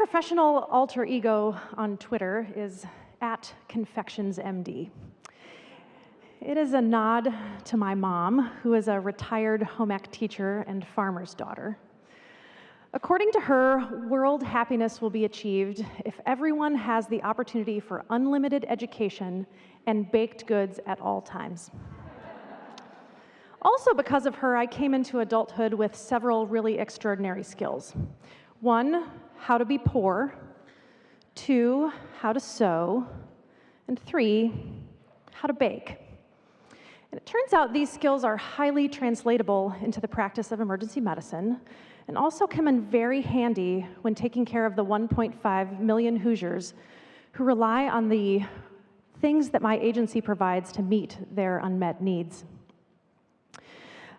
professional alter ego on Twitter is @ConfectionsMD. It is a nod to my mom, who is a retired home ec teacher and farmer's daughter. According to her, world happiness will be achieved if everyone has the opportunity for unlimited education and baked goods at all times. Also, because of her, I came into adulthood with several really extraordinary skills. 1, how to be poor. 2, how to sew. And 3, how to bake. And it turns out these skills are highly translatable into the practice of emergency medicine, and also come in very handy when taking care of the 1.5 million Hoosiers who rely on the things that my agency provides to meet their unmet needs.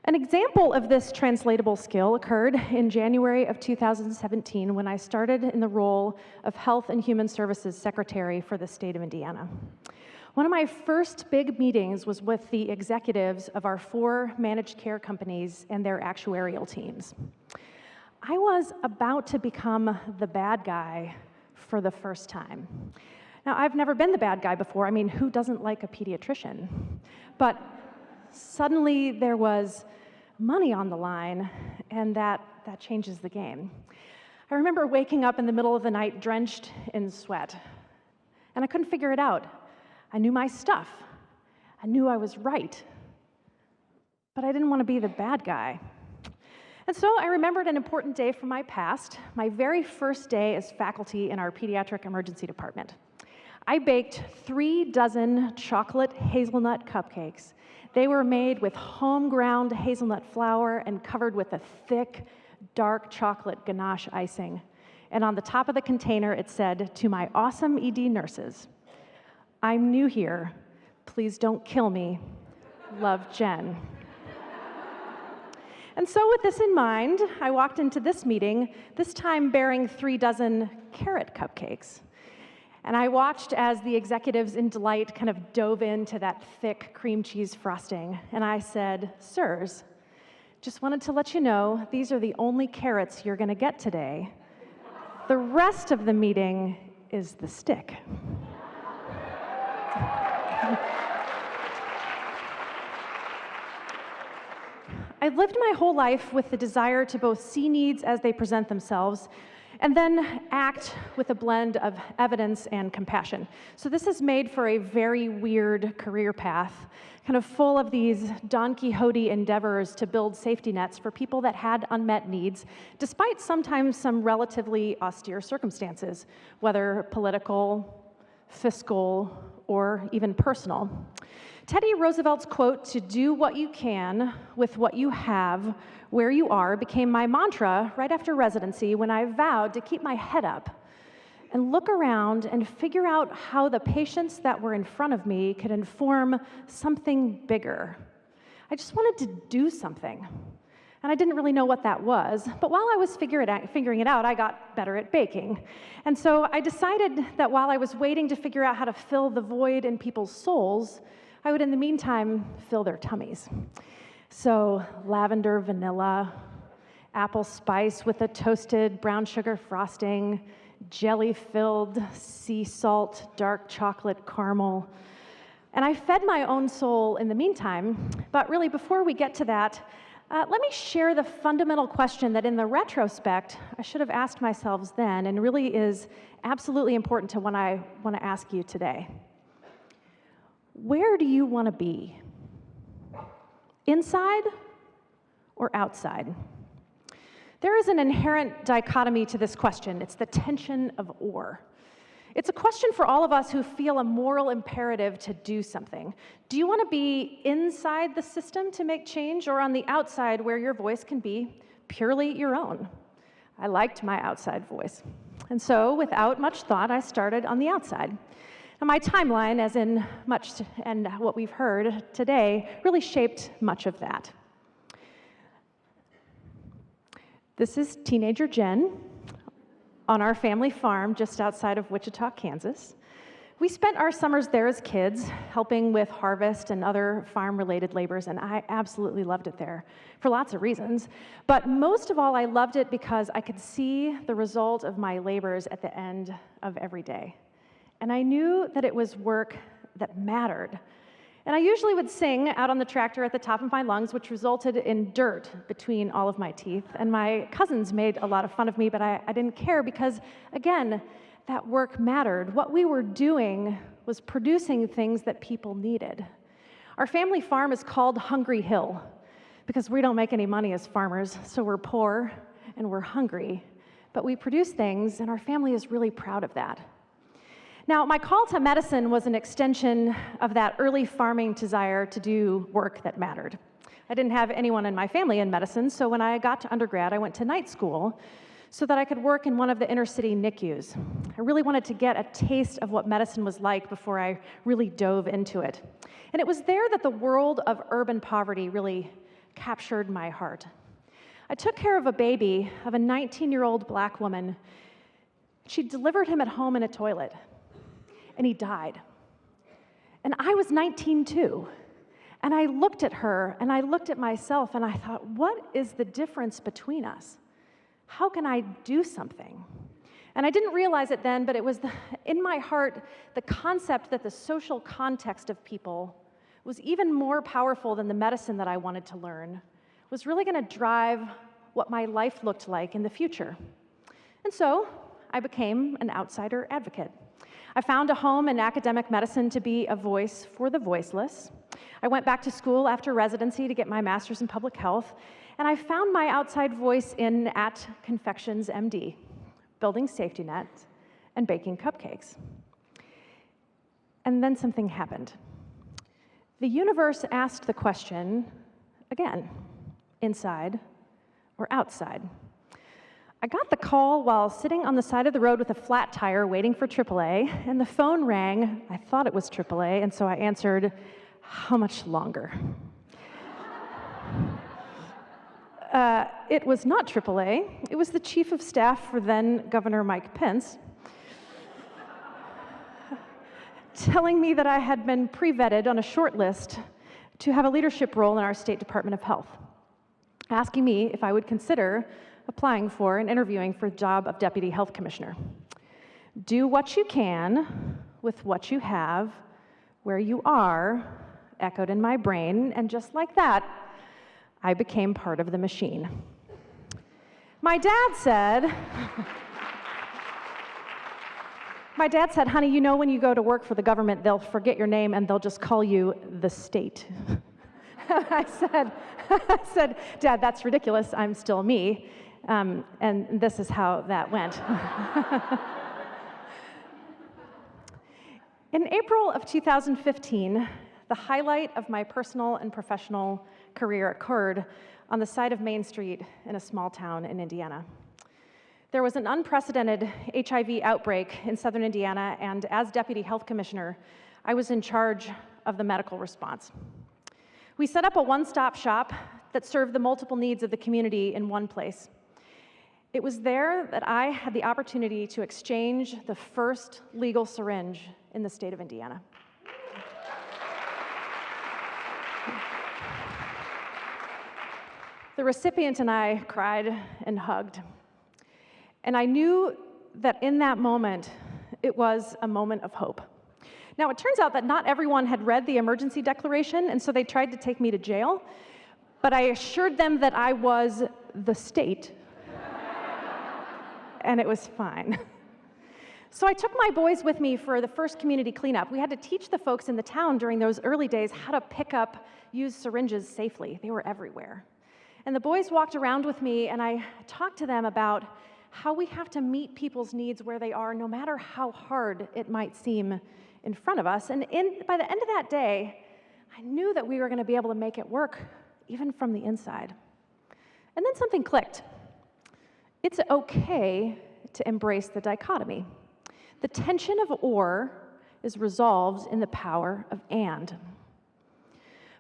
An example of this translatable skill occurred in January of 2017 when I started in the role of Health and Human Services Secretary for the state of Indiana. One of my first big meetings was with the executives of our 4 managed care companies and their actuarial teams. I was about to become the bad guy for the first time. Now, I've never been the bad guy before. I mean, who doesn't like a pediatrician? But suddenly there was money on the line, and that changes the game. I remember waking up in the middle of the night drenched in sweat, and I couldn't figure it out. I knew my stuff. I knew I was right, but I didn't want to be the bad guy. And so I remembered an important day from my past, my very first day as faculty in our pediatric emergency department. I baked 3 dozen chocolate hazelnut cupcakes. They were made with home-ground hazelnut flour and covered with a thick, dark chocolate ganache icing. And on the top of the container, it said, "To my awesome ED nurses, I'm new here. Please don't kill me. Love, Jen." And so with this in mind, I walked into this meeting, this time bearing 3 dozen carrot cupcakes. And I watched as the executives in delight kind of dove into that thick cream cheese frosting. And I said, "Sirs, just wanted to let you know, these are the only carrots you're going to get today. The rest of the meeting is the stick." I've lived my whole life with the desire to both see needs as they present themselves and then act with a blend of evidence and compassion. So this has made for a very weird career path, kind of full of these Don Quixote endeavors to build safety nets for people that had unmet needs, despite sometimes some relatively austere circumstances, whether political, fiscal, or even personal. Teddy Roosevelt's quote, "To do what you can with what you have where you are," became my mantra right after residency when I vowed to keep my head up and look around and figure out how the patients that were in front of me could inform something bigger. I just wanted to do something. And I didn't really know what that was, but while I was figuring it out, I got better at baking. And so I decided that while I was waiting to figure out how to fill the void in people's souls, I would, in the meantime, fill their tummies. So lavender vanilla, apple spice with a toasted brown sugar frosting, jelly-filled sea salt, dark chocolate caramel. And I fed my own soul in the meantime, but really before we get to that, let me share the fundamental question that in the retrospect, I should have asked myself then, and really is absolutely important to what I want to ask you today. Where do you want to be? Inside or outside? There is an inherent dichotomy to this question. It's the tension of or. It's a question for all of us who feel a moral imperative to do something. Do you want to be inside the system to make change, or on the outside where your voice can be purely your own? I liked my outside voice. And so, without much thought, I started on the outside. And my timeline, as in much and what we've heard today, really shaped much of that. This is teenager Jen on our family farm just outside of Wichita, Kansas. We spent our summers there as kids, helping with harvest and other farm-related labors, and I absolutely loved it there for lots of reasons. But most of all, I loved it because I could see the result of my labors at the end of every day. And I knew that it was work that mattered. And I usually would sing out on the tractor at the top of my lungs, which resulted in dirt between all of my teeth. And my cousins made a lot of fun of me, but I didn't care because, again, that work mattered. What we were doing was producing things that people needed. Our family farm is called Hungry Hill because we don't make any money as farmers, so we're poor and we're hungry. But we produce things, and our family is really proud of that. Now, my call to medicine was an extension of that early farming desire to do work that mattered. I didn't have anyone in my family in medicine, so when I got to undergrad, I went to night school so that I could work in one of the inner city NICUs. I really wanted to get a taste of what medicine was like before I really dove into it. And it was there that the world of urban poverty really captured my heart. I took care of a baby of a 19-year-old black woman. She delivered him at home in a toilet, and he died. And I was 19 too. And I looked at her, and I looked at myself, and I thought, what is the difference between us? How can I do something? And I didn't realize it then, but it was in my heart, the concept that the social context of people was even more powerful than the medicine that I wanted to learn, was really going to drive what my life looked like in the future. And so I became an outsider advocate. I found a home in academic medicine to be a voice for the voiceless. I went back to school after residency to get my master's in public health, and I found my outside voice at Confections MD, building safety nets and baking cupcakes. And then something happened. The universe asked the question again, inside or outside? I got the call while sitting on the side of the road with a flat tire waiting for AAA, and the phone rang. I thought it was AAA, and so I answered, "How much longer?" It was not AAA. It was the chief of staff for then Governor Mike Pence, telling me that I had been pre-vetted on a short list to have a leadership role in our State Department of Health, asking me if I would consider applying for and interviewing for the job of Deputy Health Commissioner. Do what you can with what you have, where you are, echoed in my brain, and just like that, I became part of the machine. My dad said, honey, you know when you go to work for the government, they'll forget your name and they'll just call you the state. I said, Dad, that's ridiculous, I'm still me. And this is how that went. In April of 2015, the highlight of my personal and professional career occurred on the side of Main Street in a small town in Indiana. There was an unprecedented HIV outbreak in southern Indiana, and as Deputy Health Commissioner, I was in charge of the medical response. We set up a one-stop shop that served the multiple needs of the community in one place. It was there that I had the opportunity to exchange the first legal syringe in the state of Indiana. The recipient and I cried and hugged. And I knew that in that moment, it was a moment of hope. Now, it turns out that not everyone had read the emergency declaration, and so they tried to take me to jail. But I assured them that I was the state, and it was fine. So I took my boys with me for the first community cleanup. We had to teach the folks in the town during those early days how to pick up used syringes safely. They were everywhere. And the boys walked around with me, and I talked to them about how we have to meet people's needs where they are, no matter how hard it might seem in front of us. And by the end of that day, I knew that we were going to be able to make it work, even from the inside. And then something clicked. It's okay to embrace the dichotomy. The tension of or is resolved in the power of and.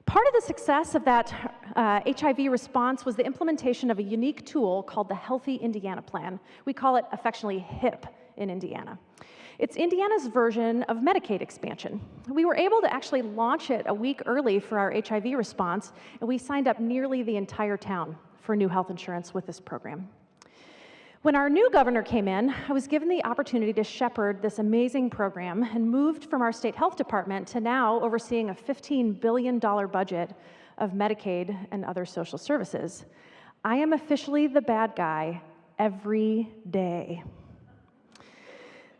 Part of the success of that HIV response was the implementation of a unique tool called the Healthy Indiana Plan. We call it affectionately HIP in Indiana. It's Indiana's version of Medicaid expansion. We were able to actually launch it a week early for our HIV response, and we signed up nearly the entire town for new health insurance with this program. When our new governor came in, I was given the opportunity to shepherd this amazing program and moved from our state health department to now overseeing a $15 billion budget of Medicaid and other social services. I am officially the bad guy every day.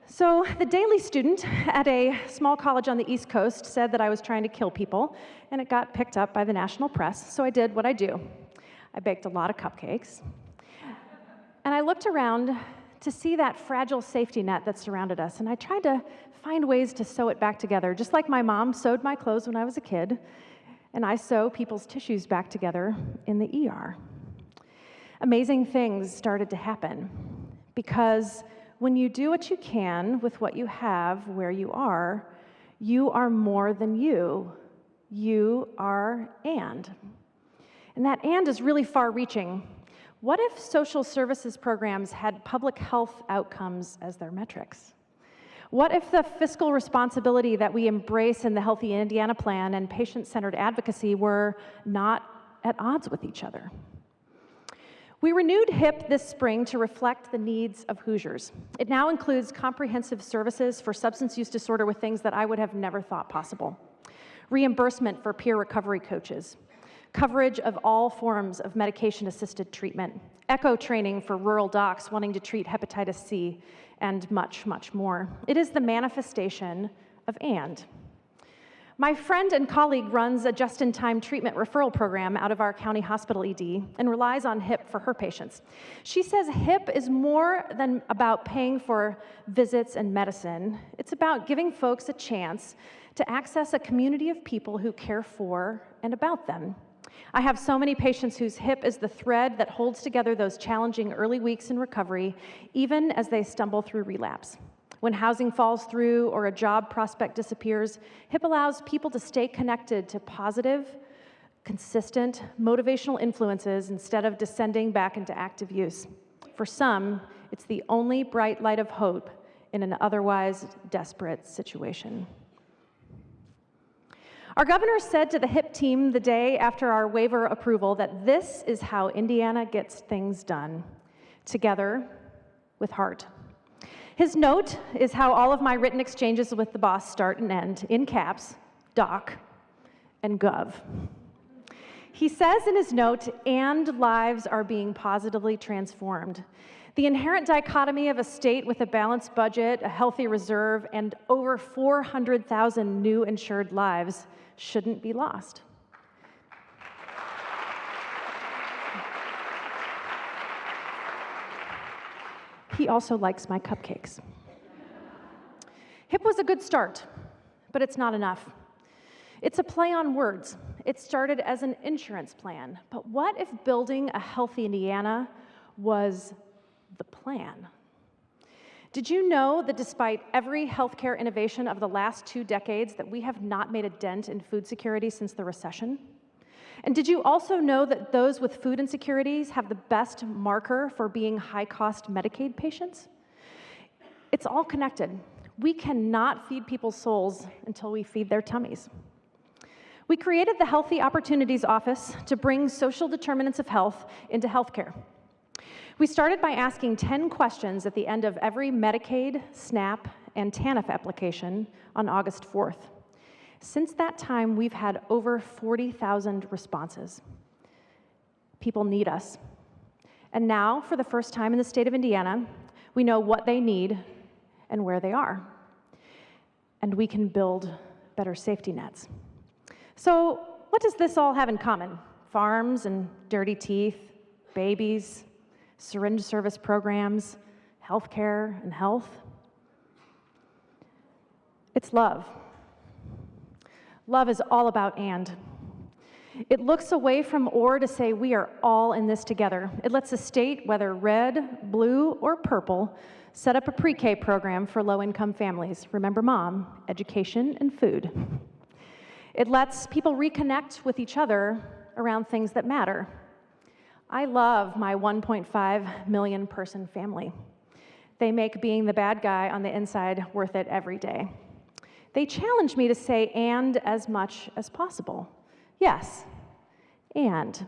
So the Daily Student at a small college on the East Coast said that I was trying to kill people, and it got picked up by the national press, so I did what I do. I baked a lot of cupcakes, and I looked around to see that fragile safety net that surrounded us, and I tried to find ways to sew it back together, just like my mom sewed my clothes when I was a kid, and I sew people's tissues back together in the ER. Amazing things started to happen, because when you do what you can with what you have where you are more than you. You are and. And that and is really far-reaching. What if social services programs had public health outcomes as their metrics? What if the fiscal responsibility that we embrace in the Healthy Indiana Plan and patient-centered advocacy were not at odds with each other? We renewed HIP this spring to reflect the needs of Hoosiers. It now includes comprehensive services for substance use disorder with things that I would have never thought possible. Reimbursement for peer recovery coaches, coverage of all forms of medication-assisted treatment, echo training for rural docs wanting to treat hepatitis C, and much, much more. It is the manifestation of and. My friend and colleague runs a just-in-time treatment referral program out of our county hospital ED and relies on HIP for her patients. She says HIP is more than about paying for visits and medicine. It's about giving folks a chance to access a community of people who care for and about them. I have so many patients whose HIP is the thread that holds together those challenging early weeks in recovery, even as they stumble through relapse. When housing falls through or a job prospect disappears, HIP allows people to stay connected to positive, consistent, motivational influences instead of descending back into active use. For some, it's the only bright light of hope in an otherwise desperate situation. Our governor said to the HIP team the day after our waiver approval that this is how Indiana gets things done, together with heart. His note is how all of my written exchanges with the boss start and end, in caps, doc, and gov. He says in his note, and lives are being positively transformed. The inherent dichotomy of a state with a balanced budget, a healthy reserve, and over 400,000 new insured lives shouldn't be lost. He also likes my cupcakes. HIP was a good start, but it's not enough. It's a play on words. It started as an insurance plan, but what if building a healthy Indiana was the plan? Did you know that despite every healthcare innovation of the last 2 decades, that we have not made a dent in food security since the recession? And did you also know that those with food insecurities have the best marker for being high-cost Medicaid patients? It's all connected. We cannot feed people's souls until we feed their tummies. We created the Healthy Opportunities Office to bring social determinants of health into healthcare. We started by asking 10 questions at the end of every Medicaid, SNAP, and TANF application on August 4th. Since that time, we've had over 40,000 responses. People need us. And now, for the first time in the state of Indiana, we know what they need and where they are. And we can build better safety nets. So, what does this all have in common? Farms and dirty teeth, babies, syringe service programs, healthcare and health? It's love. Love is all about and. It looks away from or to say we are all in this together. It lets a state, whether red, blue, or purple, set up a pre-K program for low-income families. Remember mom, education, and food. It lets people reconnect with each other around things that matter. I love my 1.5 million person family. They make being the bad guy on the inside worth it every day. They challenge me to say "and" as much as possible. Yes, and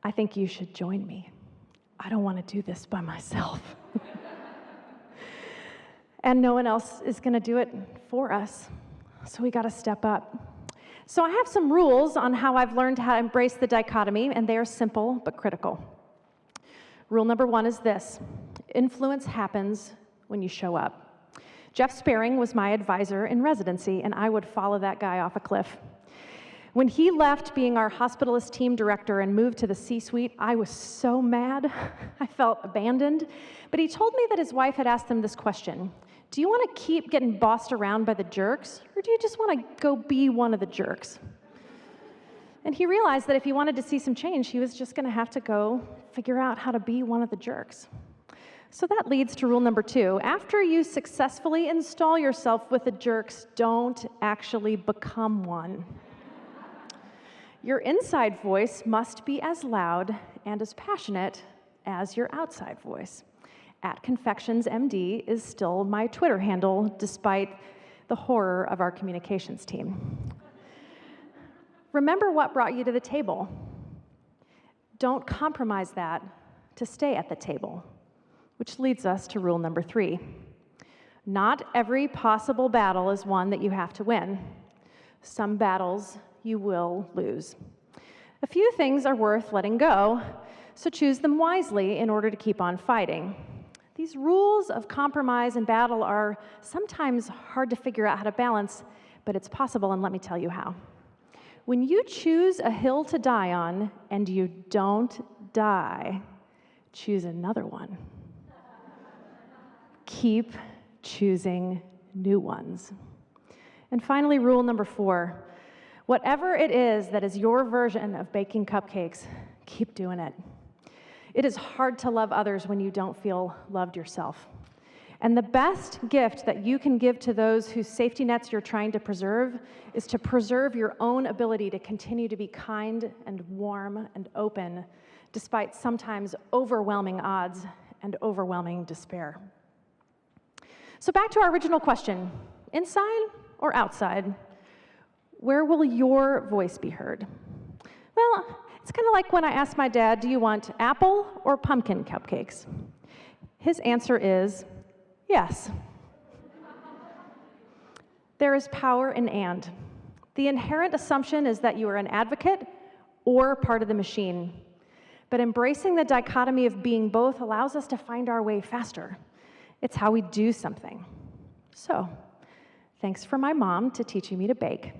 I think you should join me. I don't want to do this by myself. And no one else is going to do it for us, so we got to step up. So I have some rules on how I've learned how to embrace the dichotomy, and they are simple but critical. Rule number 1 is this: influence happens when you show up. Jeff Sparing was my advisor in residency, and I would follow that guy off a cliff. When he left being our hospitalist team director and moved to the C-suite, I was so mad. I felt abandoned. But he told me that his wife had asked him this question: do you want to keep getting bossed around by the jerks, or do you just want to go be one of the jerks? And he realized that if he wanted to see some change, he was just going to have to go figure out how to be one of the jerks. So that leads to rule number 2. After you successfully install yourself with the jerks, don't actually become one. Your inside voice must be as loud and as passionate as your outside voice. @ConfectionsMD is still my Twitter handle, despite the horror of our communications team. Remember what brought you to the table. Don't compromise that to stay at the table, which leads us to rule number 3. Not every possible battle is one that you have to win. Some battles you will lose. A few things are worth letting go, so choose them wisely in order to keep on fighting. These rules of compromise and battle are sometimes hard to figure out how to balance, but it's possible, and let me tell you how. When you choose a hill to die on and you don't die, choose another one. Keep choosing new ones. And finally, rule number 4. Whatever it is that is your version of baking cupcakes, keep doing it. It is hard to love others when you don't feel loved yourself. And the best gift that you can give to those whose safety nets you're trying to preserve is to preserve your own ability to continue to be kind and warm and open, despite sometimes overwhelming odds and overwhelming despair. So back to our original question: inside or outside? Where will your voice be heard? Well, it's kind of like when I asked my dad, do you want apple or pumpkin cupcakes? His answer is yes. There is power in "and." The inherent assumption is that you are an advocate or part of the machine. But embracing the dichotomy of being both allows us to find our way faster. It's how we do something. So, thanks for my mom to teaching me to bake.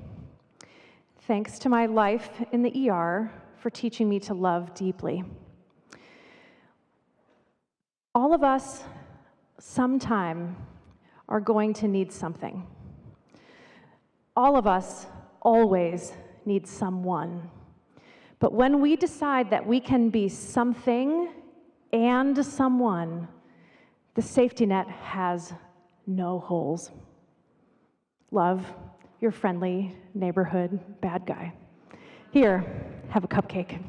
Thanks to my life in the ER for teaching me to love deeply. All of us sometime are going to need something. All of us always need someone. But when we decide that we can be something and someone, the safety net has no holes. Love, your friendly neighborhood bad guy. Here, have a cupcake.